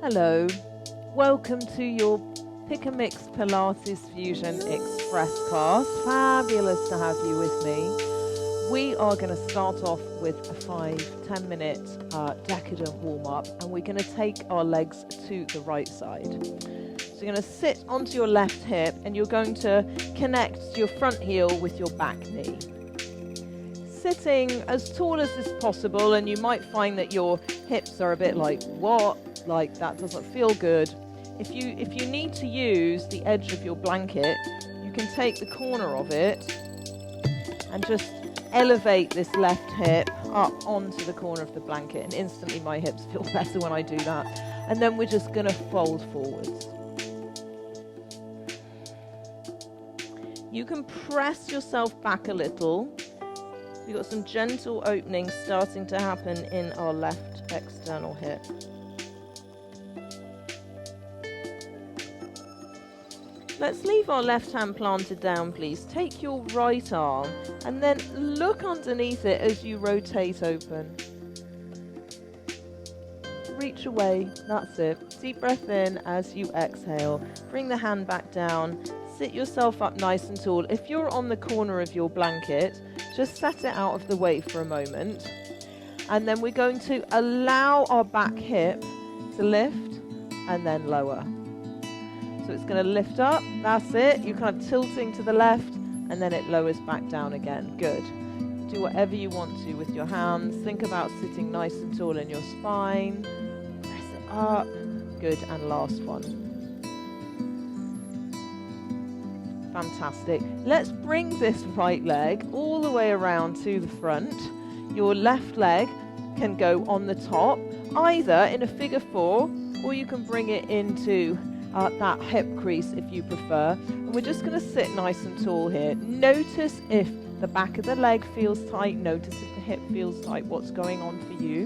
Hello, welcome to your Pick a Mix Pilates Fusion Express class. Fabulous to have you with me. We are going to start off with a 5-10 minute decadent warm-up, and we're going to take our legs to the right side. So you're going to sit onto your left hip and you're going to connect your front heel with your back knee. Sitting as tall as is possible, and you might find that your hips are a bit like, what? Like that doesn't feel good. If you need to use the edge of your blanket, you can take the corner of it and just elevate this left hip up onto the corner of the blanket, and instantly my hips feel better when I do that. And then we're just going to fold forwards. You can press yourself back a little. We've got some gentle openings starting to happen in our left external hip. Let's leave our left hand planted down, please. Take your right arm and then look underneath it as you rotate open. Reach away, that's it. Deep breath in as you exhale. Bring the hand back down. Sit yourself up nice and tall. If you're on the corner of your blanket, just set it out of the way for a moment. And then we're going to allow our back hip to lift and then lower. So it's going to lift up, that's it. You're kind of tilting to the left and then it lowers back down again. Good. Do whatever you want to with your hands. Think about sitting nice and tall in your spine. Press it up. Good, and last one. Fantastic. Let's bring this right leg all the way around to the front. Your left leg can go on the top, either in a figure 4, or you can bring it into that hip crease if you prefer. And we're just going to sit nice and tall here. Notice if the back of the leg feels tight. Notice if the hip feels tight, what's going on for you.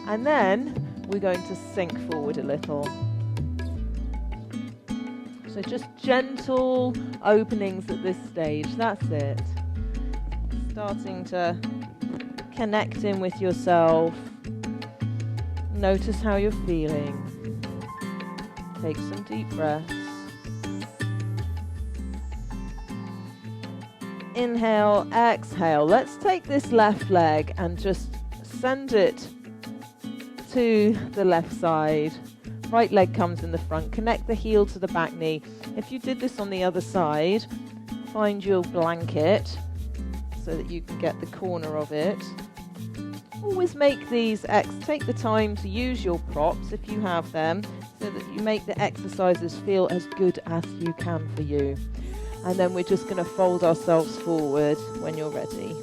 And then we're going to sink forward a little. So just gentle openings at this stage. That's it. Starting to connect in with yourself. Notice how you're feeling. Take some deep breaths. Inhale, exhale. Let's take this left leg and just send it to the left side. Right leg comes in the front. Connect the heel to the back knee. If you did this on the other side, find your blanket so that you can get the corner of it. Always make these, take the time to use your props if you have them, so that you make the exercises feel as good as you can for you. And then we're just going to fold ourselves forward when you're ready.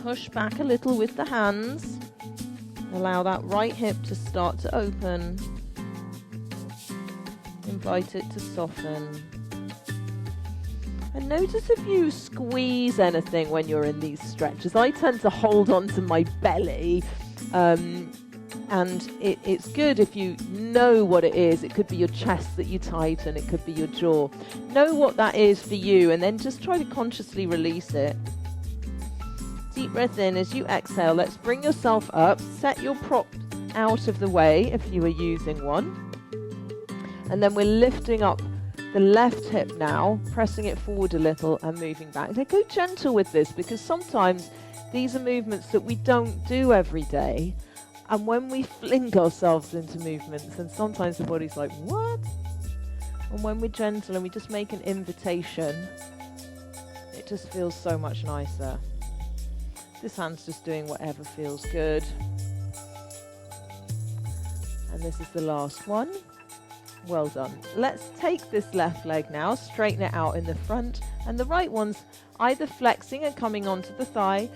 Push back a little with the hands. Allow that right hip to start to open. Invite it to soften. And notice if you squeeze anything when you're in these stretches. I tend to hold on to my belly. And it's good if you know what it is. It could be your chest that you tighten. It could be your jaw. Know what that is for you, and then just try to consciously release it. Deep breath in as you exhale. Let's bring yourself up. Set your prop out of the way if you are using one. And then we're lifting up the left hip now, pressing it forward a little and moving back. Now go gentle with this, because sometimes these are movements that we don't do every day. And when we fling ourselves into movements, and sometimes the body's like, what? And when we're gentle and we just make an invitation, it just feels so much nicer. This hand's just doing whatever feels good. And this is the last one. Well done. Let's take this left leg now, straighten it out in the front, and the right one's either flexing and coming onto the thigh,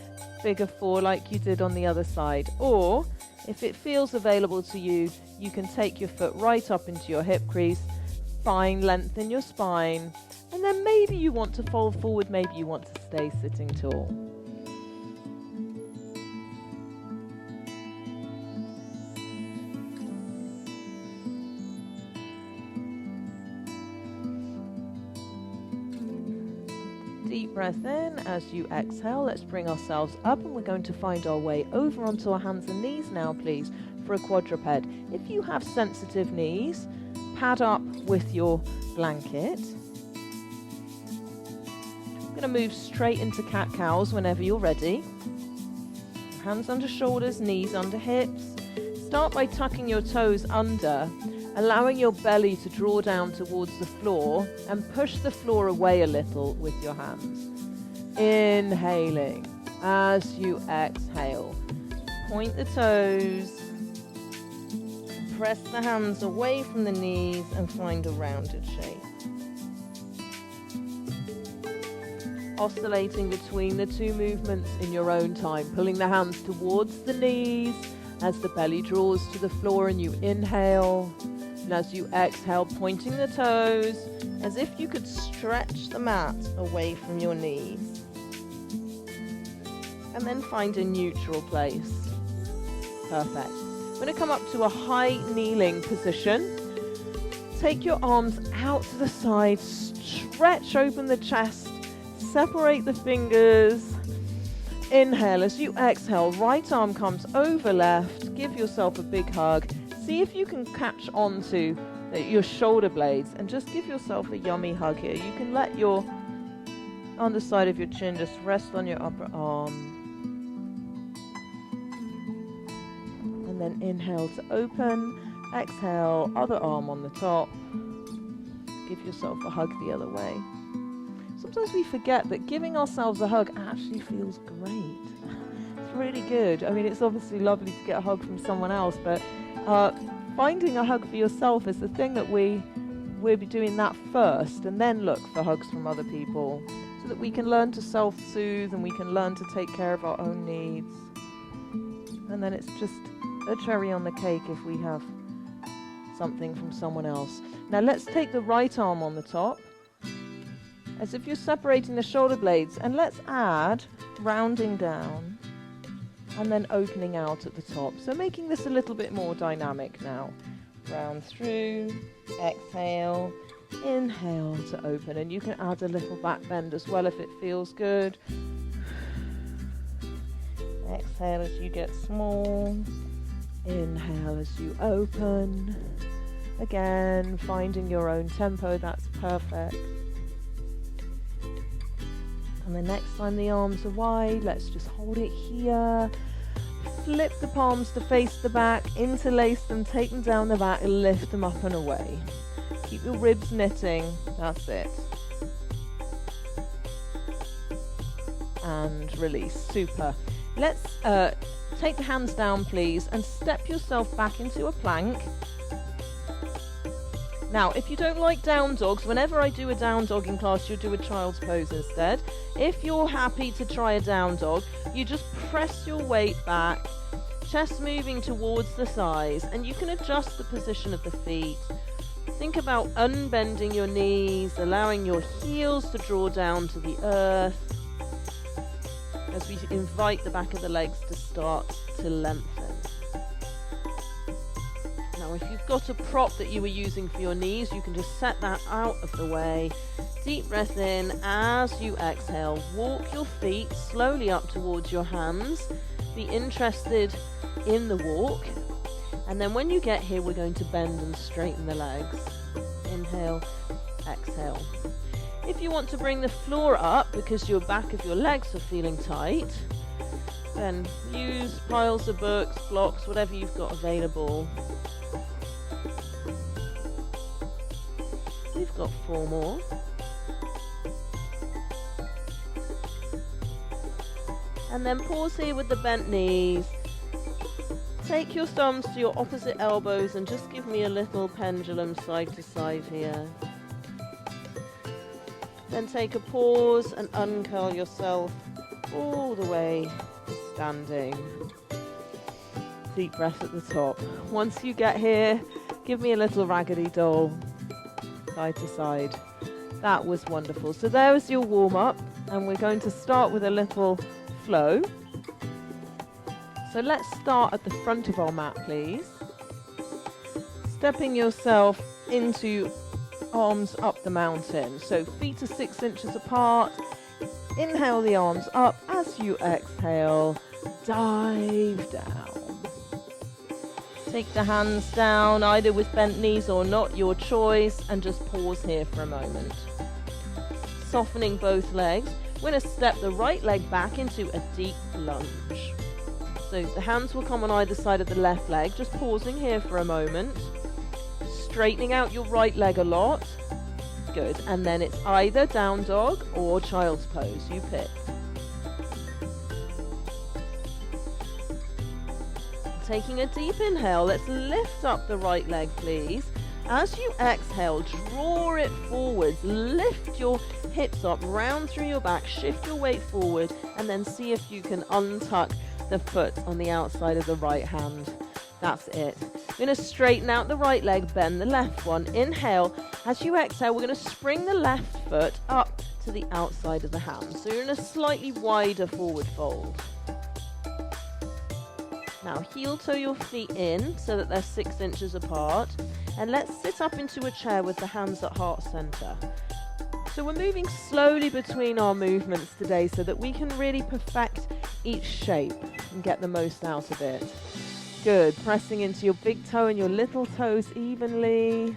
figure 4 like you did on the other side, or if it feels available to you, you can take your foot right up into your hip crease, fine, lengthen your spine, and then maybe you want to fold forward, maybe you want to stay sitting tall. Deep breath in. As you exhale, let's bring ourselves up, and we're going to find our way over onto our hands and knees now, please, for a quadruped. If you have sensitive knees, pad up with your blanket. I'm going to move straight into cat-cows whenever you're ready. Hands under shoulders, knees under hips. Start by tucking your toes under, allowing your belly to draw down towards the floor, and push the floor away a little with your hands. Inhaling as you exhale. Point the toes. Press the hands away from the knees and find a rounded shape. Oscillating between the two movements in your own time, pulling the hands towards the knees as the belly draws to the floor and you inhale. And as you exhale, pointing the toes as if you could stretch the mat away from your knees. And then find a neutral place. Perfect. We're going to come up to a high kneeling position. Take your arms out to the side, stretch open the chest, separate the fingers. Inhale. As you exhale, right arm comes over left. Give yourself a big hug. See if you can catch onto your shoulder blades and just give yourself a yummy hug here. You can let your underside of your chin just rest on your upper arm. And then inhale to open. Exhale, other arm on the top. Give yourself a hug the other way. Sometimes we forget that giving ourselves a hug actually feels great. It's really good. I mean, it's obviously lovely to get a hug from someone else, but finding a hug for yourself is the thing that we'll be doing that first, and then look for hugs from other people, so that we can learn to self-soothe and we can learn to take care of our own needs. And then it's just a cherry on the cake if we have something from someone else. Now let's take the right arm on the top, as if you're separating the shoulder blades, and let's add rounding down and then opening out at the top. So making this a little bit more dynamic now. Round through, exhale, inhale to open, and you can add a little back bend as well if it feels good. Exhale as you get small, inhale as you open. Again, finding your own tempo, that's perfect. And the next time the arms are wide, let's just hold it here. Flip the palms to face the back, interlace them, take them down the back, and lift them up and away. Keep your ribs knitting, that's it. And release, super. Let's take the hands down, please, and step yourself back into a plank. Now, if you don't like down dogs, whenever I do a down dog in class, you'll do a child's pose instead. If you're happy to try a down dog, you just press your weight back, chest moving towards the thighs, and you can adjust the position of the feet. Think about unbending your knees, allowing your heels to draw down to the earth, as we invite the back of the legs to start to lengthen. Now, if you've got a prop that you were using for your knees, you can just set that out of the way. Deep breath in. As you exhale, walk your feet slowly up towards your hands. Be interested in the walk. And then when you get here, we're going to bend and straighten the legs. Inhale, exhale. If you want to bring the floor up because your back of your legs are feeling tight, then use piles of books, blocks, whatever you've got available. We've got 4 more. And then pause here with the bent knees. Take your thumbs to your opposite elbows and just give me a little pendulum side to side here. Then take a pause and uncurl yourself all the way to standing. Deep breath at the top. Once you get here, give me a little raggedy doll, side to side. That was wonderful. So there is your warm-up, and we're going to start with a little flow. So let's start at the front of our mat, please. Stepping yourself into arms up the mountain. So feet are 6 inches apart. Inhale the arms up. As you exhale, dive down. Take the hands down, either with bent knees or not, your choice, and just pause here for a moment. Softening both legs, we're going to step the right leg back into a deep lunge. So the hands will come on either side of the left leg, just pausing here for a moment. Straightening out your right leg a lot. Good, and then it's either down dog or child's pose, you pick. Taking a deep inhale, let's lift up the right leg, please. As you exhale, draw it forwards, lift your hips up, round through your back, shift your weight forward, and then see if you can untuck the foot on the outside of the right hand. That's it. We're going to straighten out the right leg, bend the left one. Inhale. As you exhale, we're going to spring the left foot up to the outside of the hand. So you're in a slightly wider forward fold. Now heel toe your feet in so that they're 6 inches apart. And let's sit up into a chair with the hands at heart center. So we're moving slowly between our movements today so that we can really perfect each shape and get the most out of it. Good, pressing into your big toe and your little toes evenly.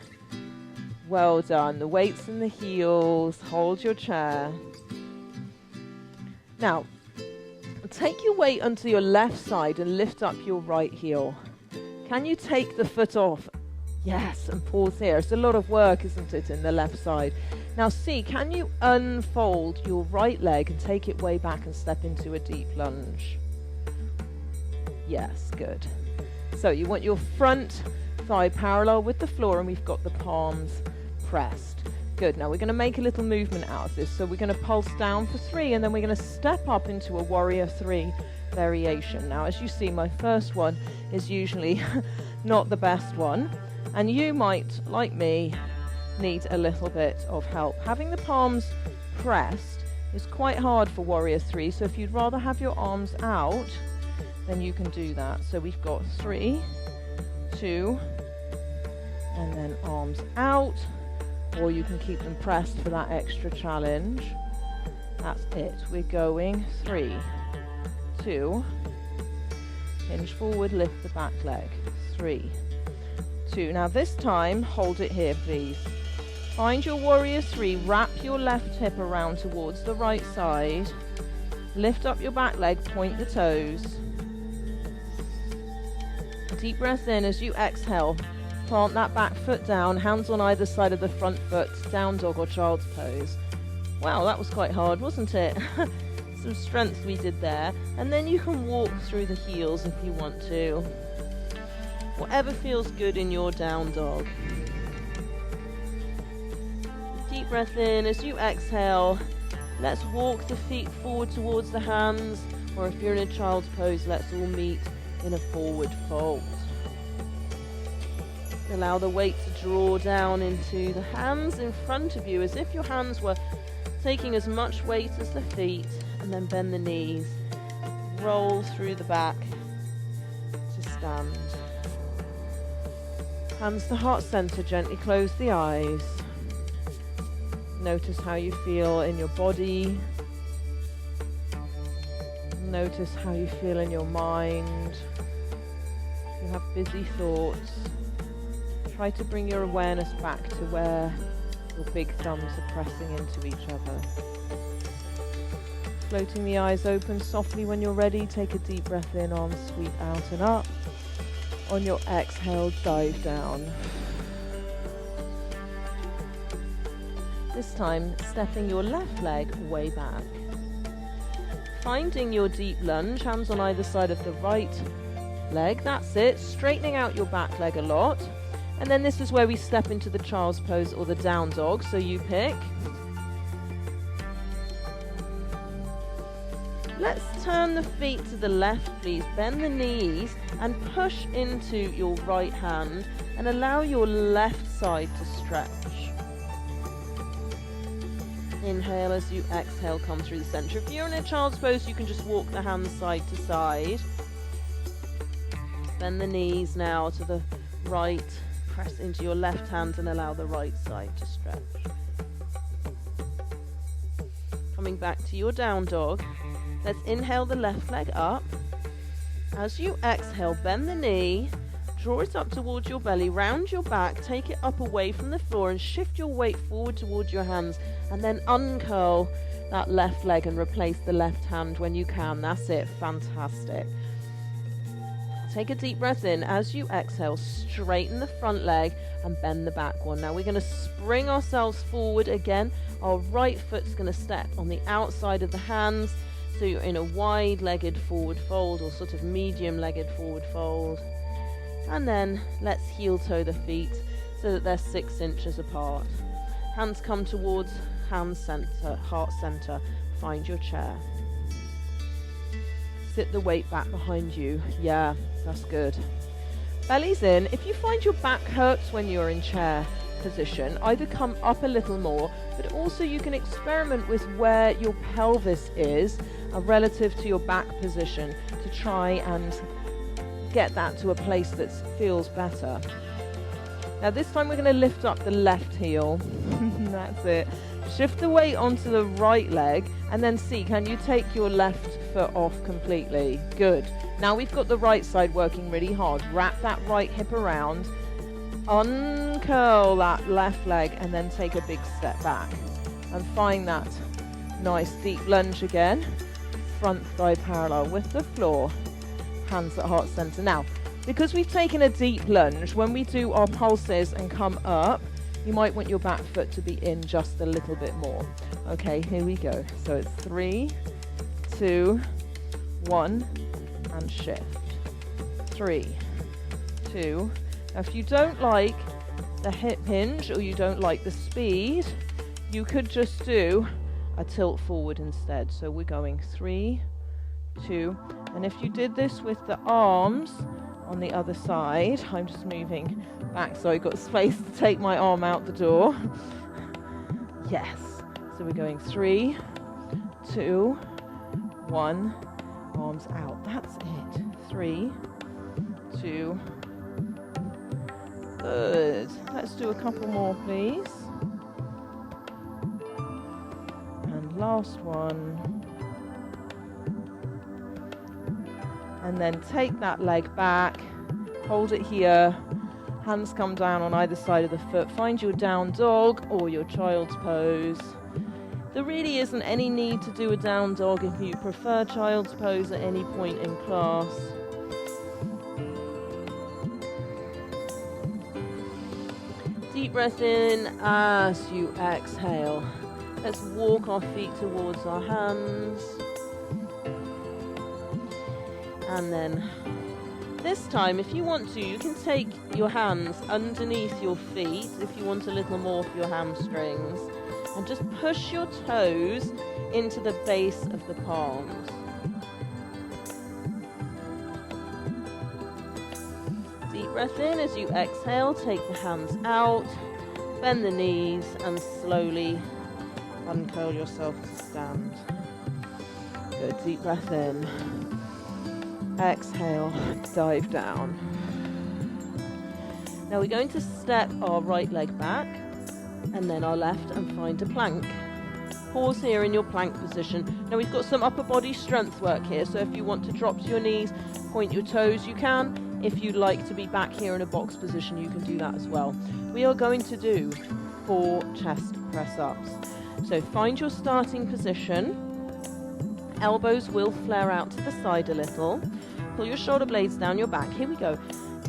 Well done, the weights in the heels, hold your chair. Now, take your weight onto your left side and lift up your right heel. Can you take the foot off? Yes, and pause here. It's a lot of work, isn't it, in the left side? Now see, can you unfold your right leg and take it way back and step into a deep lunge? Yes, good. So you want your front thigh parallel with the floor, and we've got the palms pressed. Good. Now we're going to make a little movement out of this. So we're going to pulse down for 3, and then we're going to step up into a warrior 3 variation. Now, as you see, my first one is usually not the best one, and you might, like me, need a little bit of help. Having the palms pressed is quite hard for warrior 3, so if you'd rather have your arms out, then you can do that. So we've got 3, 2, and then arms out, or you can keep them pressed for that extra challenge. That's it. We're going 3, 2, hinge forward, lift the back leg, 3, 2. Now this time, hold it here, please. Find your warrior 3, wrap your left hip around towards the right side, lift up your back leg, point the toes. Deep breath in. As you exhale, plant that back foot down, hands on either side of the front foot, down dog or child's pose. Wow, that was quite hard, wasn't it? Some strength we did there. And then you can walk through the heels if you want to. Whatever feels good in your down dog. Deep breath in. As you exhale, let's walk the feet forward towards the hands, or if you're in a child's pose, let's all meet in a forward fold. Allow the weight to draw down into the hands in front of you as if your hands were taking as much weight as the feet, and then bend the knees. Roll through the back to stand. Hands to heart center, gently close the eyes. Notice how you feel in your body. Notice how you feel in your mind. If you have busy thoughts, try to bring your awareness back to where your big thumbs are pressing into each other. Floating the eyes open softly when you're ready. Take a deep breath in, arms sweep out and up. On your exhale, dive down. This time, stepping your left leg way back. Finding your deep lunge, hands on either side of the right leg. That's it. Straightening out your back leg a lot. And then this is where we step into the child's pose or the down dog. So you pick. Let's turn the feet to the left, please. Bend the knees and push into your right hand and allow your left side to stretch. Inhale. As you exhale, come through the center. If you're in a child's pose, you can just walk the hands side to side. Bend the knees now to the right. Press into your left hand and allow the right side to stretch. coming back to your down dog. Let's inhale the left leg up. As you exhale, bend the knee, draw it up towards your belly, round your back, take it up away from the floor and shift your weight forward towards your hands, and then uncurl that left leg and replace the left hand when you can. That's it. Fantastic. Take a deep breath in. As you exhale, straighten the front leg and bend the back one. Now we're going to spring ourselves forward again. Our right foot's going to step on the outside of the hands, so you're in a wide-legged forward fold or sort of medium-legged forward fold. And then let's heel toe the feet so that they're 6 inches apart. Hands come towards hand center, heart center. Find your chair. Sit the weight back behind you. Yeah, that's good. Belly's in. If you find your back hurts when you're in chair position, either come up a little more, but also you can experiment with where your pelvis is relative to your back position to try and get that to a place that feels better. Now this time we're going to lift up the left heel. That's it. Shift the weight onto the right leg and then see, can you take your left foot off completely? Good. Now we've got the right side working really hard. Wrap that right hip around, uncurl that left leg and then take a big step back. And find that nice deep lunge again. Front thigh parallel with the floor. Hands at heart center. Now, because we've taken a deep lunge, when we do our pulses and come up, you might want your back foot to be in just a little bit more. Okay, here we go. So it's 3, 2, 1, and shift. 3, 2. Now, if you don't like the hip hinge or you don't like the speed, you could just do a tilt forward instead. So we're going 3, 2, and if you did this with the arms on the other side, I'm just moving back so I got space to take my arm out the door. Yes. So we're going 3, 2, 1, arms out. That's it. 3, 2. Good. Let's do a couple more, please. And last one. And then take that leg back, hold it here, hands come down on either side of the foot, find your down dog or your child's pose. There really isn't any need to do a down dog if you prefer child's pose at any point in class. Deep breath in as you exhale. Let's walk our feet towards our hands. And then this time, if you want to, you can take your hands underneath your feet if you want a little more for your hamstrings. And just push your toes into the base of the palms. Deep breath in. As you exhale, take the hands out, bend the knees, and slowly uncurl yourself to stand. Good. Deep breath in. Exhale, dive down. Now we're going to step our right leg back and then our left and find a plank. Pause here in your plank position. Now we've got some upper body strength work here, so if you want to drop to your knees, point your toes, you can. If you'd like to be back here in a box position, you can do that as well. We are going to do 4 chest press ups. So find your starting position. Elbows will flare out to the side a little. Pull your shoulder blades down your back. Here we go.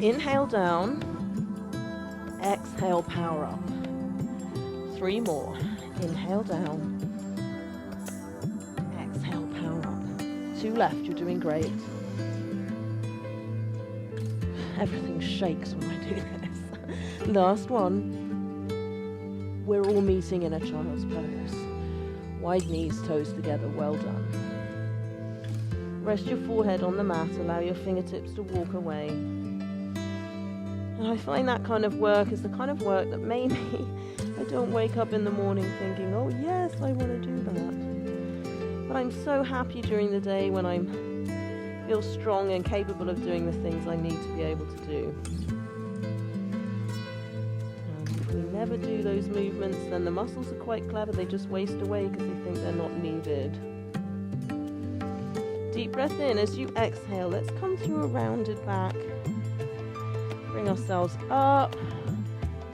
Inhale down. Exhale, power up. 3 more. Inhale down. Exhale, power up. 2 left. You're doing great. Everything shakes when I do this. Last one. We're all meeting in a child's pose. Wide knees, toes together. Well done. Rest your forehead on the mat, allow your fingertips to walk away. And I find that kind of work is the kind of work that maybe I don't wake up in the morning thinking, oh yes, I want to do that. But I'm so happy during the day when I feel strong and capable of doing the things I need to be able to do. And if we ever do those movements, then the muscles are quite clever. They just waste away because they think they're not needed. Deep breath in. As you exhale, let's come through a rounded back. Bring ourselves up,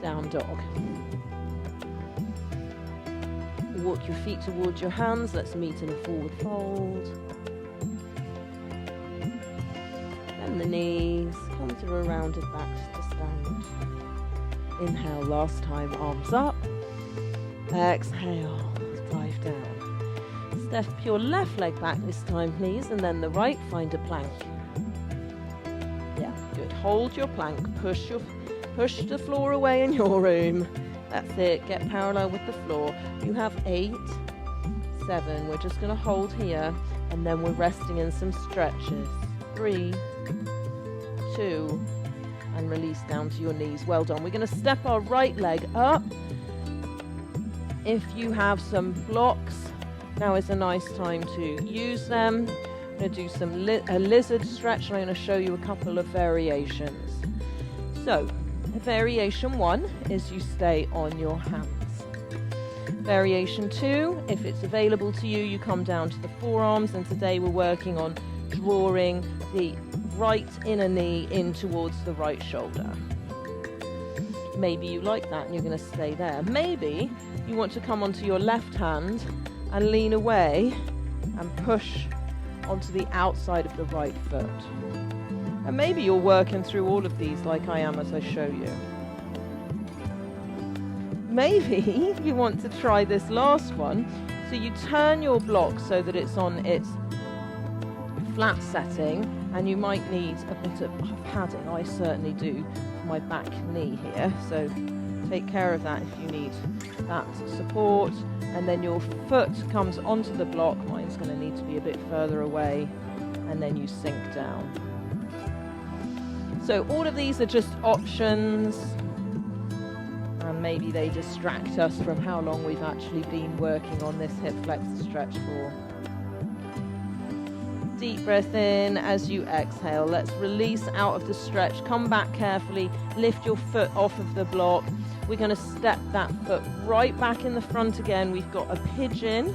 down dog. Walk your feet towards your hands. Let's meet in a forward fold. Bend the knees, come through a rounded back to stand. Inhale, last time, arms up. Exhale, dive down. Step your left leg back this time, please, and then the right, find a plank. Yeah, good. Hold your plank, push the floor away in your room. That's it, get parallel with the floor. You have 8, 7, we're just gonna hold here, and then we're resting in some stretches. 3, 2, and release down to your knees. Well done. We're gonna step our right leg up. If you have some blocks, now is a nice time to use them. I'm gonna do a lizard stretch, and I'm gonna show you a couple of variations. So, variation 1 is you stay on your hands. Variation 2, if it's available to you, you come down to the forearms, and today we're working on drawing the right inner knee in towards the right shoulder. Maybe you like that and you're going to stay there. Maybe you want to come onto your left hand and lean away and push onto the outside of the right foot. And maybe you're working through all of these like I am as I show you. Maybe you want to try this last one. So you turn your block so that it's on its flat setting, and you might need a bit of padding. I certainly do for my back knee here. So take care of that if you need that support. And then your foot comes onto the block. Mine's going to need to be a bit further away. And then you sink down. So all of these are just options, and maybe they distract us from how long we've actually been working on this hip flexor stretch for. Deep breath in. As you exhale, let's release out of the stretch. Come back carefully, lift your foot off of the block. We're going to step that foot right back in the front again. We've got a pigeon.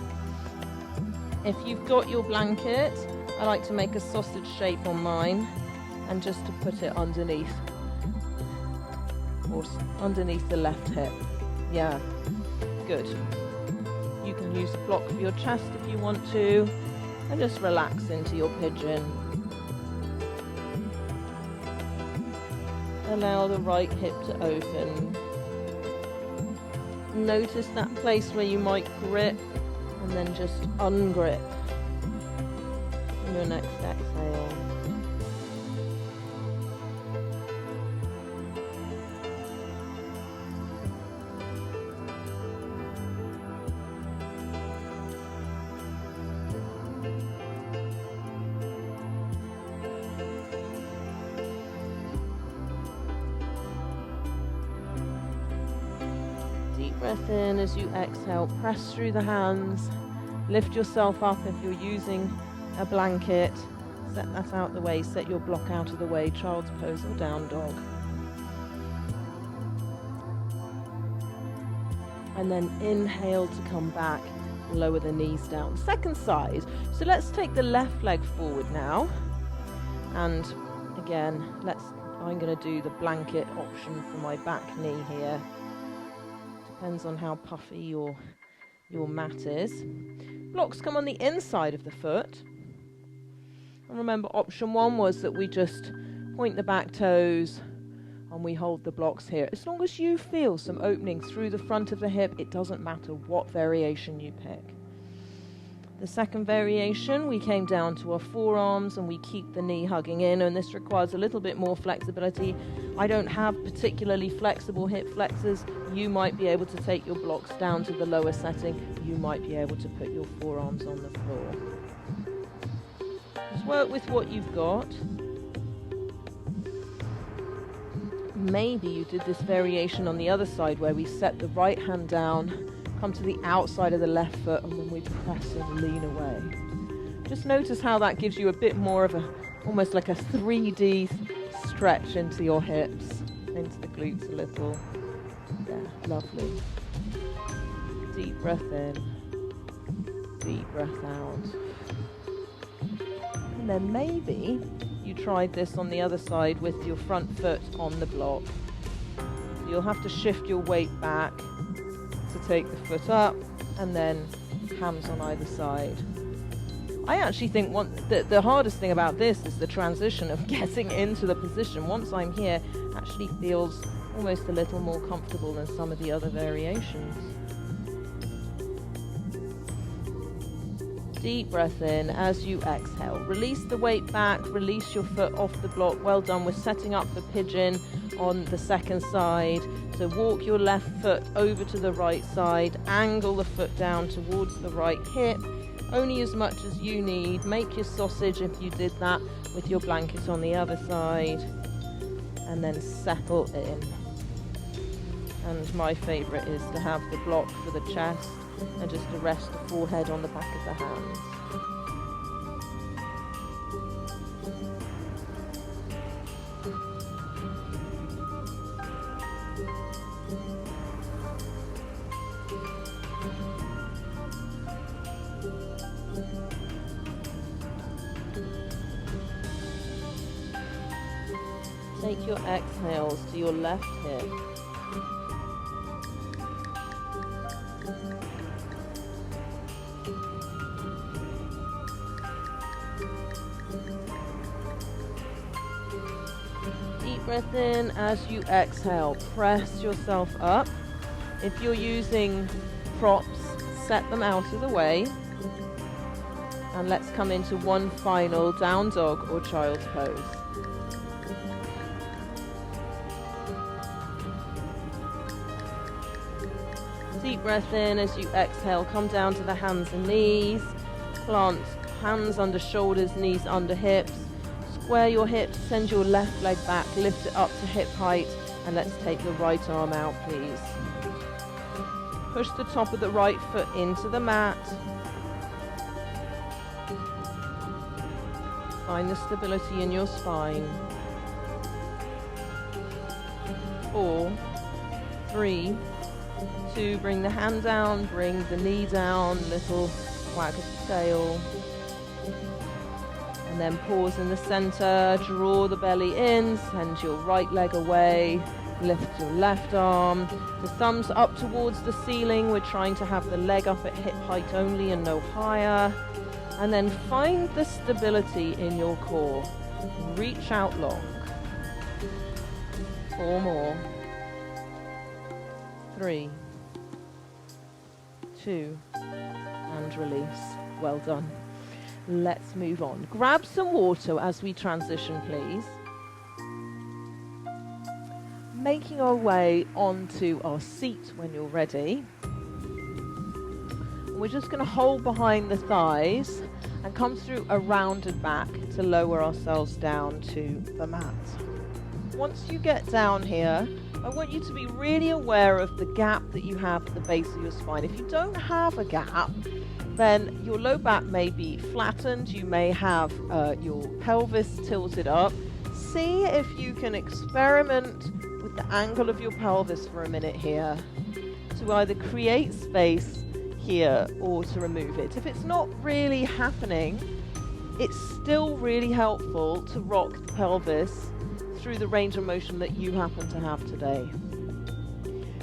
If you've got your blanket, I like to make a sausage shape on mine, and just to put it underneath, or underneath the left hip. Yeah, good. You can use a block for your chest if you want to, and just relax into your pigeon. Allow the right hip to open. Notice that place where you might grip, and then just ungrip on your next exhale. Breath in. As you exhale, press through the hands, lift yourself up. If you're using a blanket, set that out the way, set your block out of the way, child's pose or down dog. And then inhale to come back, lower the knees down. Second side. So let's take the left leg forward now, and again, I'm going to do the blanket option for my back knee here. Depends on how puffy your mat is. Blocks come on the inside of the foot. And remember, option 1 was that we just point the back toes and we hold the blocks here. As long as you feel some opening through the front of the hip, it doesn't matter what variation you pick. The second variation, we came down to our forearms and we keep the knee hugging in, and this requires a little bit more flexibility. I don't have particularly flexible hip flexors. You might be able to take your blocks down to the lower setting. You might be able to put your forearms on the floor. Just work with what you've got. Maybe you did this variation on the other side where we set the right hand down, come to the outside of the left foot, and then we press and lean away. Just notice how that gives you a bit more of almost like a 3D stretch into your hips, into the glutes a little. Yeah, lovely. Deep breath in, deep breath out. And then maybe you tried this on the other side with your front foot on the block. You'll have to shift your weight back to take the foot up, and then hands on either side. I actually think the hardest thing about this is the transition of getting into the position. Once I'm here, actually feels almost a little more comfortable than some of the other variations. Deep breath in as you exhale. Release the weight back, release your foot off the block. Well done. We're setting up the pigeon on the second side. So walk your left foot over to the right side, angle the foot down towards the right hip, only as much as you need. Make your sausage if you did that with your blanket on the other side, and then settle in. And my favorite is to have the block for the chest and just to rest the forehead on the back of the hands. Take your exhales to your left hip. Deep breath in as you exhale. Press yourself up. If you're using props, set them out of the way. And let's come into one final down dog or child's pose. Deep breath in as you exhale. Come down to the hands and knees. Plant hands under shoulders, knees under hips. Square your hips, send your left leg back, lift it up to hip height, and let's take the right arm out, please. Push the top of the right foot into the mat. Find the stability in your spine. 4, 3, 2, bring the hand down, bring the knee down, little whack of the tail. And then pause in the center, draw the belly in, send your right leg away, lift your left arm. The thumbs up towards the ceiling. We're trying to have the leg up at hip height only and no higher. And then find the stability in your core. Reach out long. 4 more. 3, 2, and release. Well done. Let's move on. Grab some water as we transition, please. Making our way onto our seat when you're ready. We're just going to hold behind the thighs and come through a rounded back to lower ourselves down to the mat. Once you get down here, I want you to be really aware of the gap that you have at the base of your spine. If you don't have a gap, then your low back may be flattened. You may have your pelvis tilted up. See if you can experiment with the angle of your pelvis for a minute here to either create space here or to remove it. If it's not really happening, it's still really helpful to rock the pelvis through the range of motion that you happen to have today.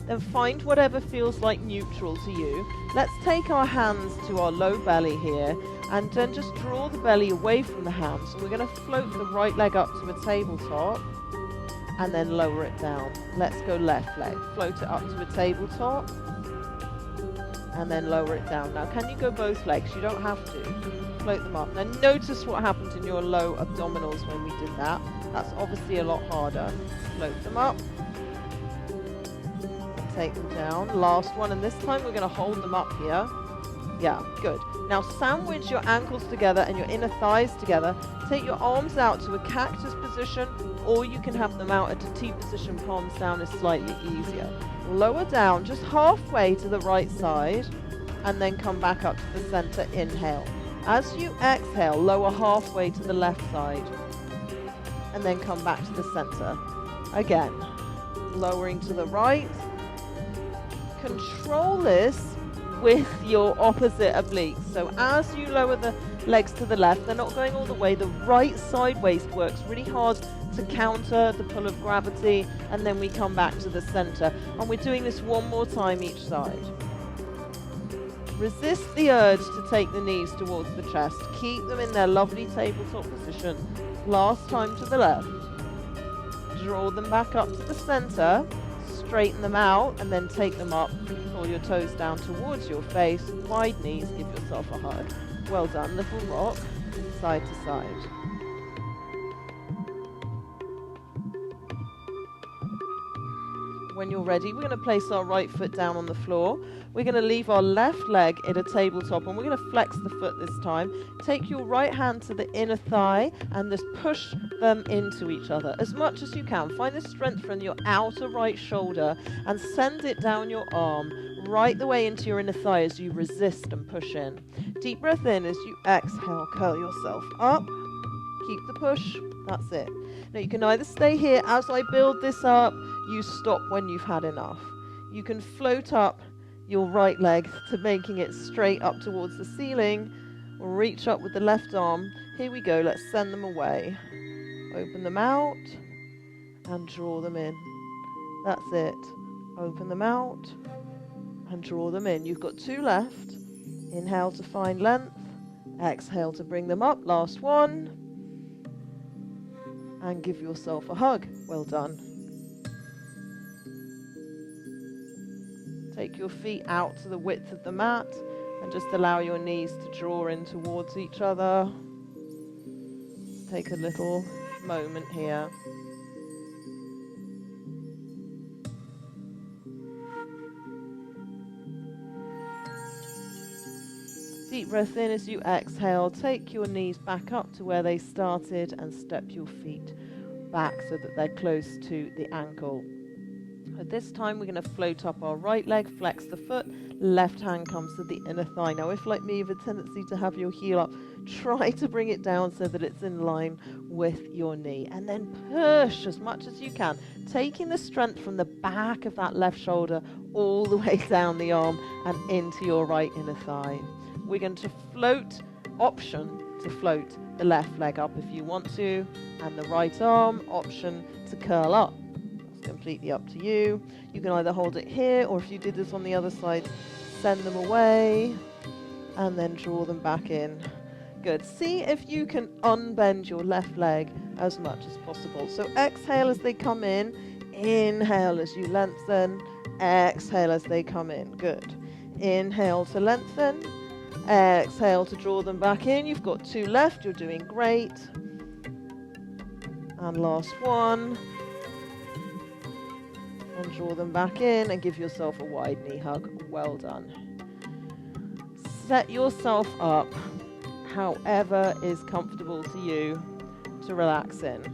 Then find whatever feels like neutral to you. Let's take our hands to our low belly here and then just draw the belly away from the hands. So we're going to float the right leg up to a tabletop and then lower it down. Let's go left leg. Float it up to a tabletop and then lower it down. Now, can you go both legs? You don't have to. Float them up. Now, notice what happened in your low abdominals when we did that. That's obviously a lot harder. Float them up. And take them down. Last one. And this time we're going to hold them up here. Yeah, good. Now, sandwich your ankles together and your inner thighs together. Take your arms out to a cactus position, or you can have them out at a T position, palms down is slightly easier. Lower down just halfway to the right side and then come back up to the center. Inhale. As you exhale, lower halfway to the left side and then come back to the center. Again, lowering to the right Control this with your opposite obliques. So as you lower the legs to the left, they're not going all the way. The right side waist works really hard to counter the pull of gravity, and then we come back to the center. And we're doing this one more time each side. Resist the urge to take the knees towards the chest. Keep them in their lovely tabletop position. Last time to the left. Draw them back up to the center. Straighten them out and then take them up. Pull your toes down towards your face. Wide knees. Give yourself a hug. Well done. Little rock. Side to side. When you're ready, we're going to place our right foot down on the floor. We're going to leave our left leg in a tabletop, and we're going to flex the foot this time. Take your right hand to the inner thigh and just push them into each other as much as you can. Find the strength from your outer right shoulder and send it down your arm right the way into your inner thigh as you resist and push in. Deep breath in as you exhale, curl yourself up. Keep the push. That's it. Now you can either stay here as I build this up, you stop when you've had enough. You can float up your right leg to making it straight up towards the ceiling, or reach up with the left arm. Here we go, let's send them away. Open them out and draw them in. That's it. Open them out and draw them in. You've got two left. Inhale to find length. Exhale to bring them up. Last one. And give yourself a hug. Well done. Take your feet out to the width of the mat and just allow your knees to draw in towards each other. Take a little moment here. Deep breath in as you exhale. Take your knees back up to where they started and step your feet back so that they're close to the ankle. At this time, we're going to float up our right leg, flex the foot, left hand comes to the inner thigh. Now, if like me, you have a tendency to have your heel up, try to bring it down so that it's in line with your knee. And then push as much as you can, taking the strength from the back of that left shoulder all the way down the arm and into your right inner thigh. We're going to float, option to float the left leg up if you want to, and the right arm, option to curl up. Completely up to you. You can either hold it here, or if you did this on the other side, send them away and then draw them back in. Good. See if you can unbend your left leg as much as possible. So exhale as they come in, inhale as you lengthen, exhale as they come in. Good. Inhale to lengthen, exhale to draw them back in. You've got two left. You're doing great. And last one. And draw them back in and give yourself a wide knee hug. Well done. Set yourself up however is comfortable to you to relax in.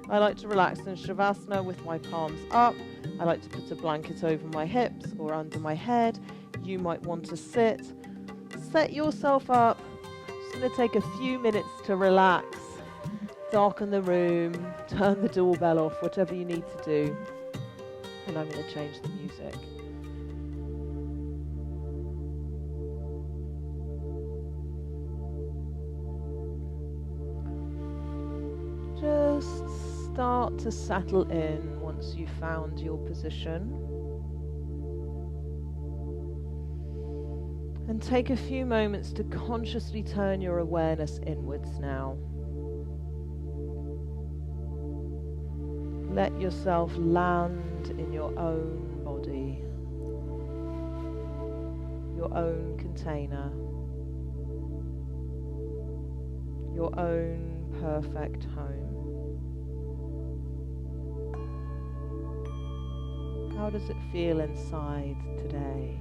I like to relax in Shavasana with my palms up. I like to put a blanket over my hips or under my head. You might want to sit. Set yourself up. Just going to take a few minutes to relax. Darken the room. Turn the doorbell off, whatever you need to do. And I'm going to change the music. Just start to settle in once you've found your position. And take a few moments to consciously turn your awareness inwards now. Let yourself land in your own body, your own container, your own perfect home. How does it feel inside today?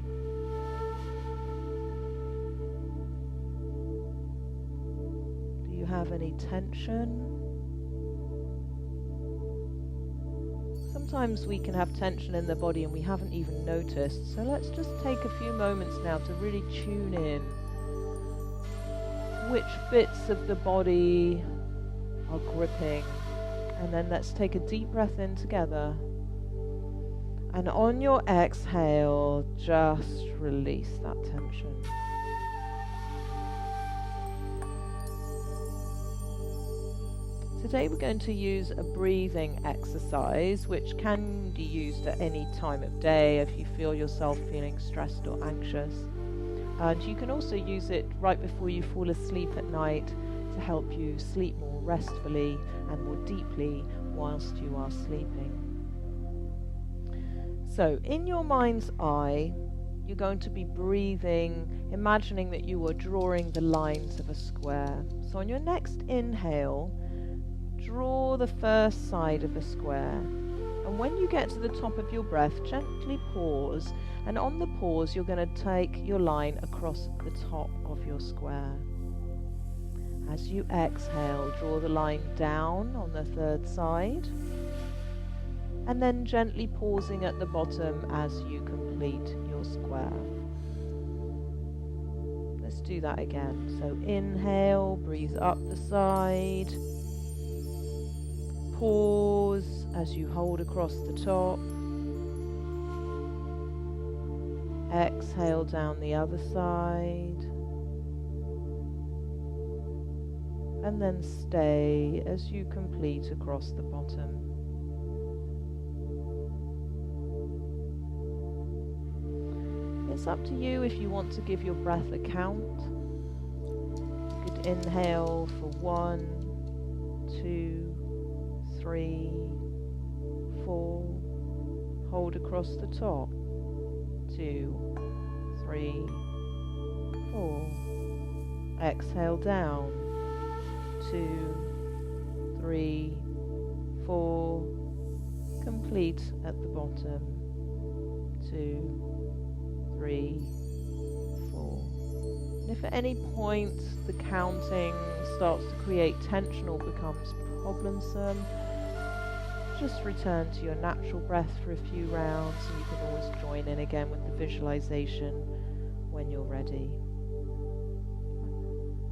Do you have any tension? Sometimes we can have tension in the body and we haven't even noticed. So let's just take a few moments now to really tune in. Which bits of the body are gripping? And then let's take a deep breath in together. And on your exhale, just release that tension. Today we're going to use a breathing exercise which can be used at any time of day if you feel yourself feeling stressed or anxious. And you can also use it right before you fall asleep at night to help you sleep more restfully and more deeply whilst you are sleeping. So in your mind's eye, you're going to be breathing, imagining that you are drawing the lines of a square. So on your next inhale, draw the first side of a square. And when you get to the top of your breath, gently pause. And on the pause, you're going to take your line across the top of your square. As you exhale, draw the line down on the third side. And then gently pausing at the bottom as you complete your square. Let's do that again. So inhale, breathe up the side. Pause as you hold across the top. Exhale down the other side. And then stay as you complete across the bottom. It's up to you if you want to give your breath a count. You could inhale for 1, 2, 3, 4. Hold across the top. 2, 3, 4. Exhale down. 2, 3, 4. Complete at the bottom. 2, 3, 4. And if at any point the counting starts to create tension or becomes problemsome, just return to your natural breath for a few rounds, and you can always join in again with the visualization when you're ready.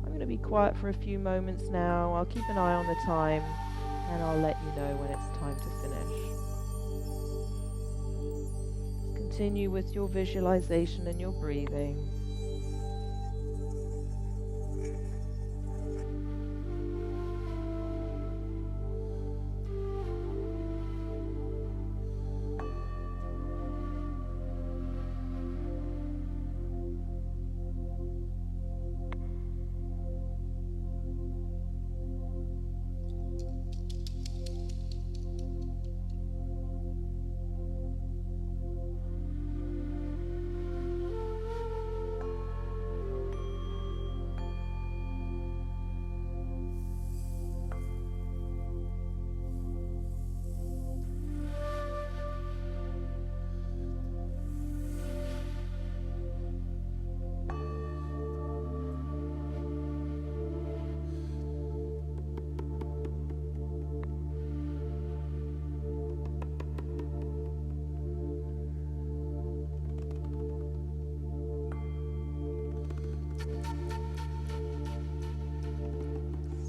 I'm going to be quiet for a few moments now. I'll keep an eye on the time and I'll let you know when it's time to finish. Continue with your visualization and your breathing.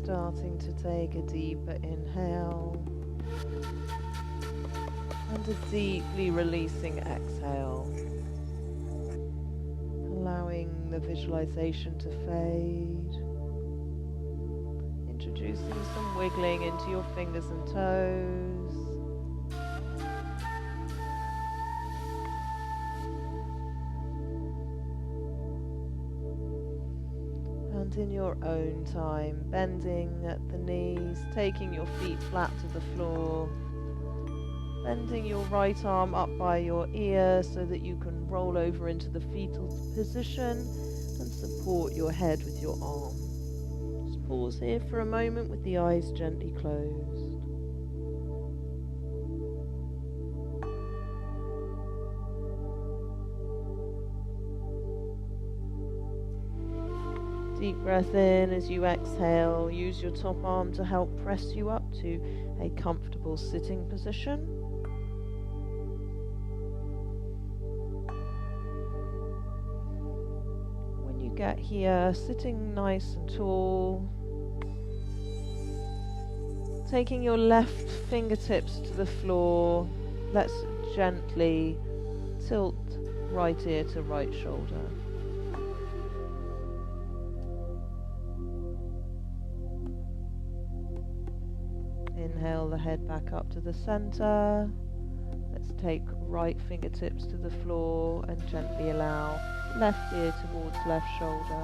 Starting to take a deeper inhale and a deeply releasing exhale, allowing the visualization to fade, introducing some wiggling into your fingers and toes. And in your own time, bending at the knees, taking your feet flat to the floor, bending your right arm up by your ear so that you can roll over into the fetal position and support your head with your arm. Just pause here for a moment with the eyes gently closed. Deep breath in as you exhale. Use your top arm to help press you up to a comfortable sitting position. When you get here, sitting nice and tall, taking your left fingertips to the floor, let's gently tilt right ear to right shoulder. Inhale the head back up to the center. Let's take right fingertips to the floor and gently allow left ear towards left shoulder.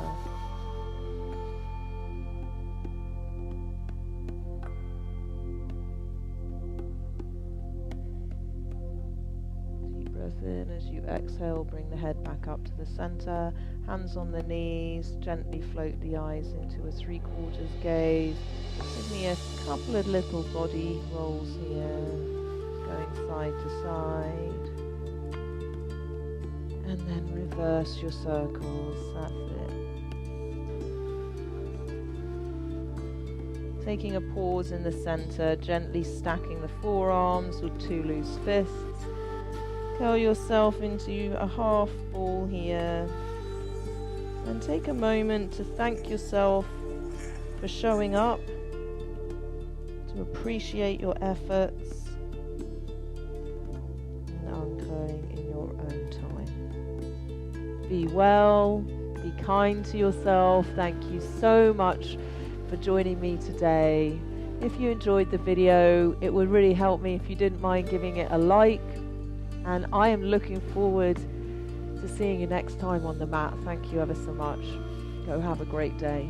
Deep breath in. As you exhale, bring the head back up to the center. Hands on the knees. Gently float the eyes into a 3/4 gaze. Give me a couple of little body rolls here, going side to side. And then reverse your circles. That's it. Taking a pause in the center, gently stacking the forearms with 2 loose fists. Curl yourself into a half ball here. And take a moment to thank yourself for showing up, to appreciate your efforts, and anchoring in your own time. Be well, be kind to yourself. Thank you so much for joining me today. If you enjoyed the video, it would really help me if you didn't mind giving it a like. And I am looking forward to seeing you next time on the mat. Thank you ever so much. Go have a great day.